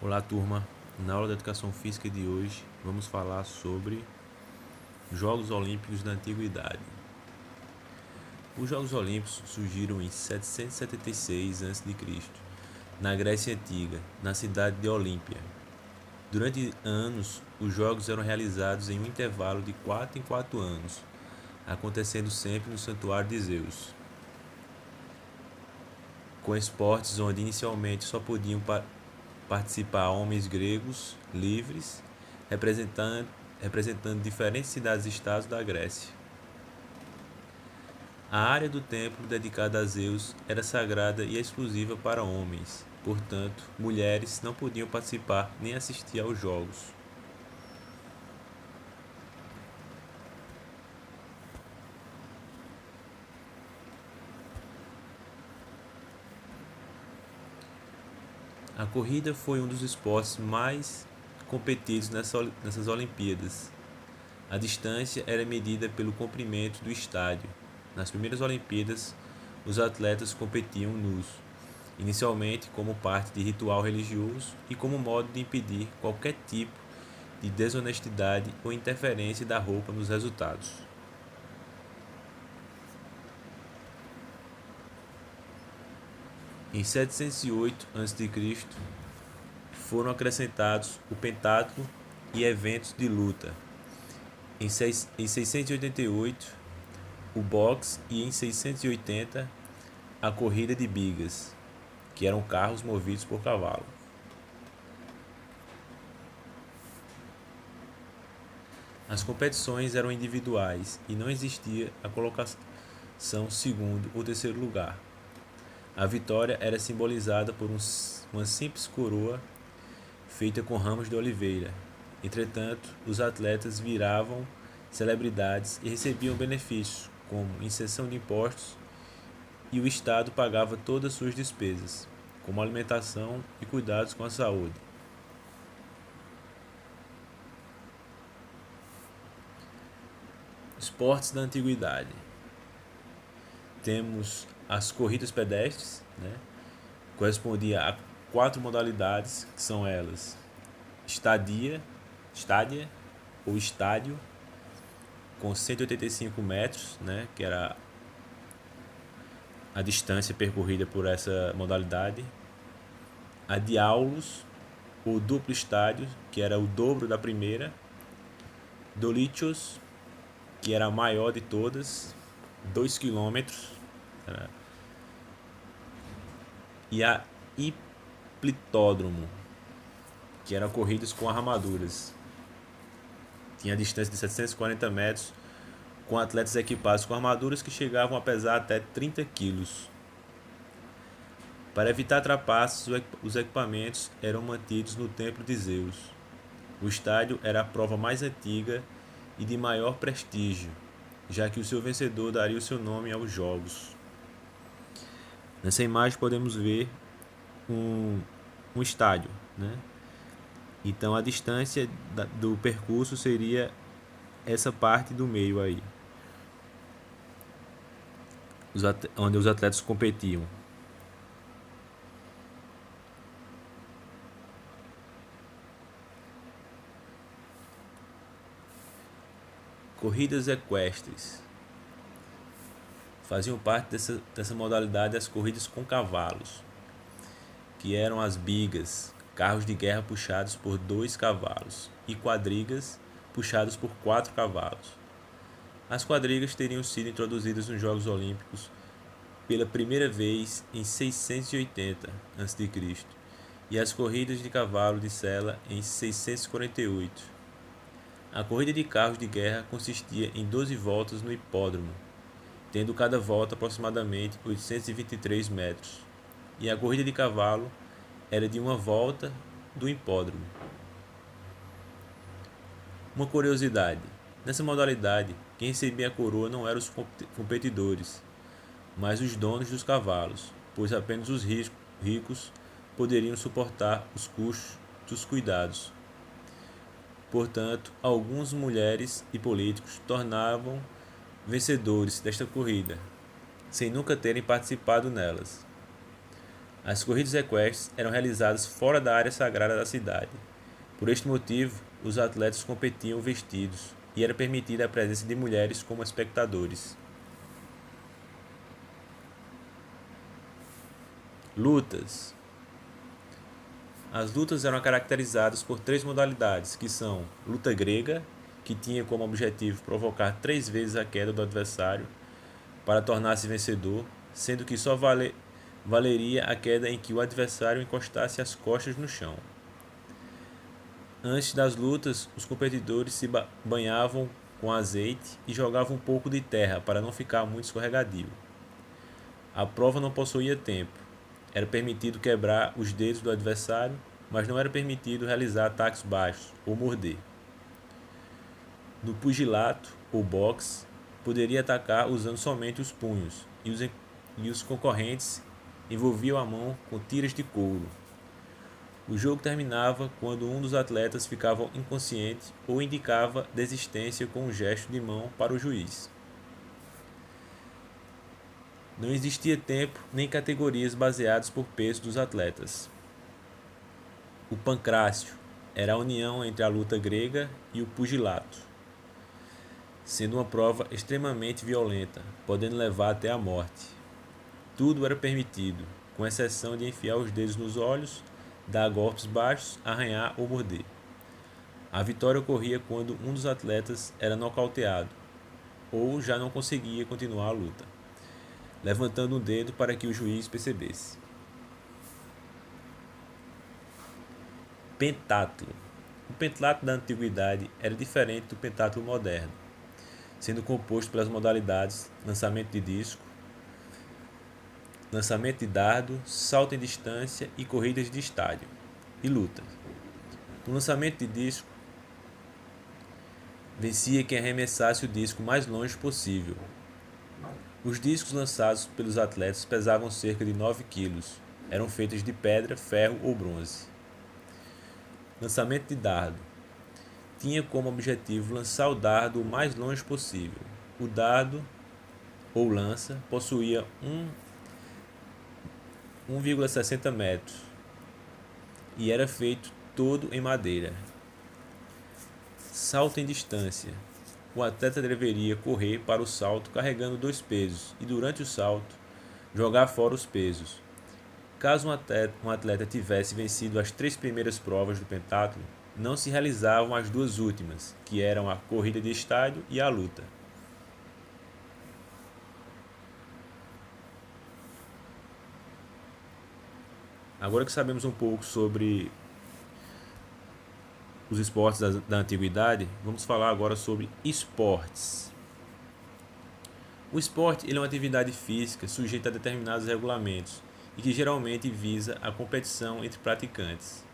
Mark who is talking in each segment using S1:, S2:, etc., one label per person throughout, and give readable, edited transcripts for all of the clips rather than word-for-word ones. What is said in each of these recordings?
S1: Olá, turma. Na aula de Educação Física de hoje, vamos falar sobre Jogos Olímpicos da Antiguidade. Os Jogos Olímpicos surgiram em 776 a.C., na Grécia Antiga, na cidade de Olímpia. Durante anos, os Jogos eram realizados em um intervalo de 4 em 4 anos, acontecendo sempre no Santuário de Zeus, com esportes onde inicialmente só podiam participar homens gregos livres, representando diferentes cidades-estados da Grécia. A área do templo dedicada a Zeus era sagrada e exclusiva para homens, portanto, mulheres não podiam participar nem assistir aos jogos. A corrida foi um dos esportes mais competidos nessas Olimpíadas. A distância era medida pelo comprimento do estádio. Nas primeiras Olimpíadas, os atletas competiam nus, inicialmente como parte de ritual religioso e como modo de impedir qualquer tipo de desonestidade ou interferência da roupa nos resultados. Em 708 a.C., foram acrescentados o pentatlo e eventos de luta. Em 688, o boxe e em 680, a corrida de bigas, que eram carros movidos por cavalo. As competições eram individuais e não existia a colocação segundo ou terceiro lugar. A vitória era simbolizada por uma simples coroa feita com ramos de oliveira. Entretanto, os atletas viravam celebridades e recebiam benefícios, como isenção de impostos, e o Estado pagava todas as suas despesas, como alimentação e cuidados com a saúde. Esportes da Antiguidade. Temos as corridas pedestres, correspondia a 4 modalidades, que são elas: estádia ou estádio, com 185 metros, que era a distância percorrida por essa modalidade; a diaulos, ou duplo estádio, que era o dobro da primeira; dolichos, que era a maior de todas, 2 quilômetros, e a hiplitódromo, que eram corridas com armaduras. Tinha a distância de 740 metros, com atletas equipados com armaduras que chegavam a pesar até 30 quilos. Para evitar trapaças, os equipamentos eram mantidos no templo de Zeus. O estádio era a prova mais antiga e de maior prestígio, já que o seu vencedor daria o seu nome aos jogos. Nessa imagem podemos ver um estádio, Então a distância do percurso seria essa parte do meio aí, onde os atletas competiam. Corridas equestres. Faziam parte dessa modalidade as corridas com cavalos, que eram as bigas, carros de guerra puxados por 2 cavalos, e quadrigas, puxados por 4 cavalos. As quadrigas teriam sido introduzidas nos Jogos Olímpicos pela primeira vez em 680 a.C. e as corridas de cavalo de sela em 648. A corrida de carros de guerra consistia em 12 voltas no hipódromo, tendo cada volta aproximadamente 823 metros, e a corrida de cavalo era de uma volta do hipódromo. Uma curiosidade: nessa modalidade, quem recebia a coroa não eram os competidores, mas os donos dos cavalos, pois apenas os ricos poderiam suportar os custos dos cuidados. Portanto, algumas mulheres e políticos tornavam vencedores desta corrida, sem nunca terem participado nelas. As corridas equestres eram realizadas fora da área sagrada da cidade. Por este motivo, os atletas competiam vestidos e era permitida a presença de mulheres como espectadores. Lutas. As lutas eram caracterizadas por 3 modalidades, que são luta grega, que tinha como objetivo provocar 3 vezes a queda do adversário para tornar-se vencedor, sendo que só valeria a queda em que o adversário encostasse as costas no chão. Antes das lutas, os competidores se banhavam com azeite e jogavam um pouco de terra para não ficar muito escorregadio. A prova não possuía tempo. Era permitido quebrar os dedos do adversário, mas não era permitido realizar ataques baixos ou morder. No pugilato ou boxe, poderia atacar usando somente os punhos, e os concorrentes envolviam a mão com tiras de couro. O jogo terminava quando um dos atletas ficava inconsciente ou indicava desistência com um gesto de mão para o juiz. Não existia tempo nem categorias baseadas por peso dos atletas. O pancrácio era a união entre a luta grega e o pugilato, sendo uma prova extremamente violenta, podendo levar até a morte. Tudo era permitido, com exceção de enfiar os dedos nos olhos, dar golpes baixos, arranhar ou morder. A vitória ocorria quando um dos atletas era nocauteado ou já não conseguia continuar a luta, levantando um dedo para que o juiz percebesse. Pentatlo. O pentatlo da antiguidade era diferente do pentatlo moderno, sendo composto pelas modalidades lançamento de disco, lançamento de dardo, salto em distância e corridas de estádio e luta. No lançamento de disco, vencia quem arremessasse o disco mais longe possível. Os discos lançados pelos atletas pesavam cerca de 9 kg. Eram feitos de pedra, ferro ou bronze. Lançamento de dardo. Tinha como objetivo lançar o dardo o mais longe possível. O dardo ou lança possuía 1,60 metros e era feito todo em madeira. Salto em distância. O atleta deveria correr para o salto carregando 2 pesos e, durante o salto, jogar fora os pesos. Caso um atleta tivesse vencido as 3 primeiras provas do pentatlo, não se realizavam as 2 últimas, que eram a corrida de estádio e a luta. Agora que sabemos um pouco sobre os esportes da antiguidade, vamos falar agora sobre esportes. O esporte é uma atividade física sujeita a determinados regulamentos e que geralmente visa a competição entre praticantes.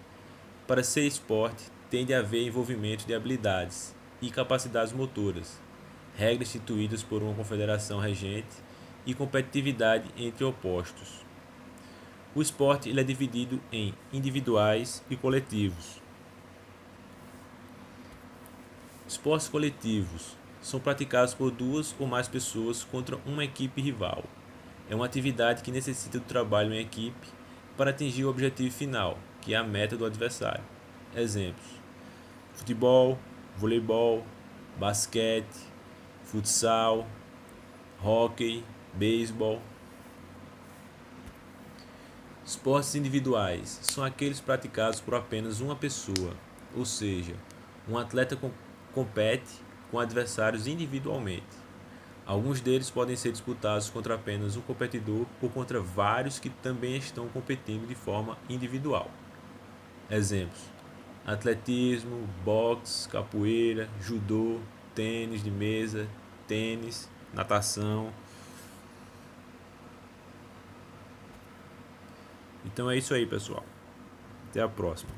S1: Para ser esporte, tem de haver envolvimento de habilidades e capacidades motoras, regras instituídas por uma confederação regente e competitividade entre opostos. O esporte é dividido em individuais e coletivos. Esportes coletivos são praticados por 2 ou mais pessoas contra uma equipe rival. É uma atividade que necessita do trabalho em equipe para atingir o objetivo final, que é a meta do adversário. Exemplos: futebol, voleibol, basquete, futsal, hóquei, beisebol. Esportes individuais são aqueles praticados por apenas uma pessoa, ou seja, um atleta compete com adversários individualmente. Alguns deles podem ser disputados contra apenas um competidor ou contra vários que também estão competindo de forma individual. Exemplos: atletismo, boxe, capoeira, judô, tênis de mesa, tênis, natação. Então é isso aí, pessoal. Até a próxima.